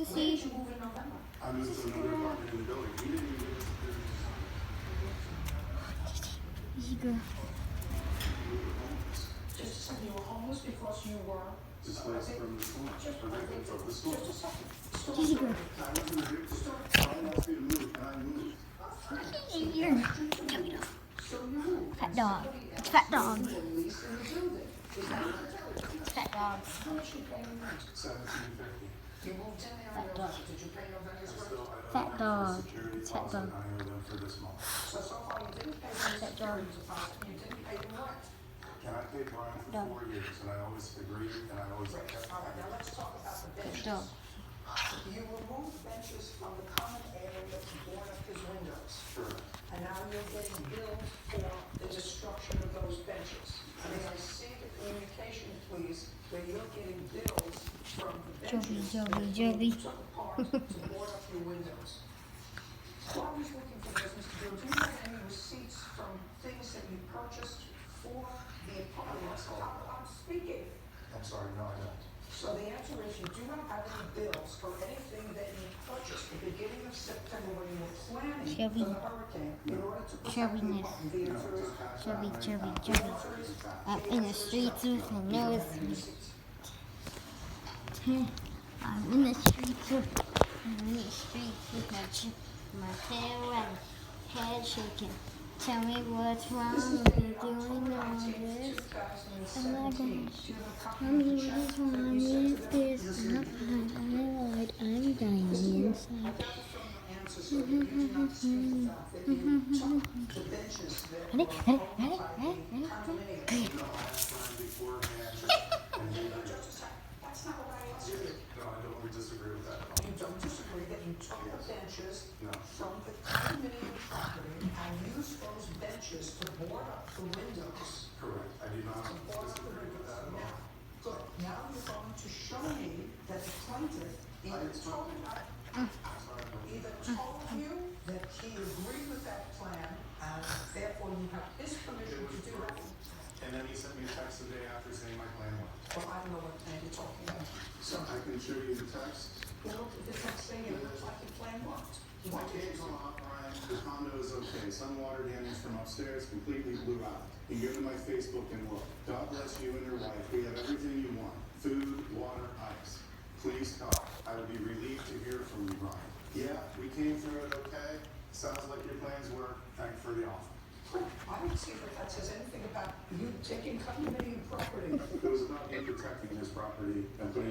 to see. I moved to another apartment in the building. We didn't even give us a Easy girl. Just a second, you were homeless because you were displaced from the school. Evicted from the school. Easy girl. I wasn't evicted. Someone asked me to move, and I moved. Here. Fat dog. It's fat dog. It's fat dog. $17.50. You moved in there and did you pay your vendors rent? Fat dog. Security It's fat deposit, dog. I owe them for this month. So far you didn't pay the Fat dog. security deposit, you didn't pay the rent. And I paid Brian for Dog. 4 years, and I always agreed, and I always kept All right, now let's talk about the Fat benches. dog. You removed benches from the common area to board up his windows. Sure. And now you're getting billed for the destruction of those benches. May I see the communication, please, where you're getting bills from the benches that Joey. you took apart to board up your windows? While I was looking for this, Mr. Gill, do you have any receipts from things that you purchased for the apartments? I'm speaking. I'm sorry, no, I don't. So the answer is you do not have any bills for anything that you purchased at the beginning of September when you were planning Chubby. for the hurricane in order to protect the Chubbiness. apartment. The answer is Chubby, chubby, chubby. I'm in the streets with my nose. I'm in the streets with my tail and head shaking. Tell me what's wrong with you doing all this. I'm not gonna tell me what's wrong with this. I'm not I'm dying inside. Ready? Good. That's not what I asked you. No, I don't, we disagree with that at all. You don't disagree that you took the benches No. from the condominium property and used those benches to board up the windows. Correct. I do not Board up the disagree with windows. that at Now, all. good. Now you're going to show me that the plaintiff either told you that he agreed with that plan and therefore you have his permission to do that. And then he sent me a text the day after saying my plan worked. Well, I don't know what plan you're talking about. So, I can show you the text. well, look at the next thing, it looks like your plan worked. My case on the hotline, the condo is okay. Some water damage from upstairs completely blew out. You go to my Facebook and look. God bless you and your wife. We have everything you want. Food, water, ice. Please call. I would be relieved to hear from you, Brian. Yeah, we came through it okay. Sounds like your plans work. Thank you for the offer. I don't see that says anything about you taking condominium property. It was about him protecting his property and putting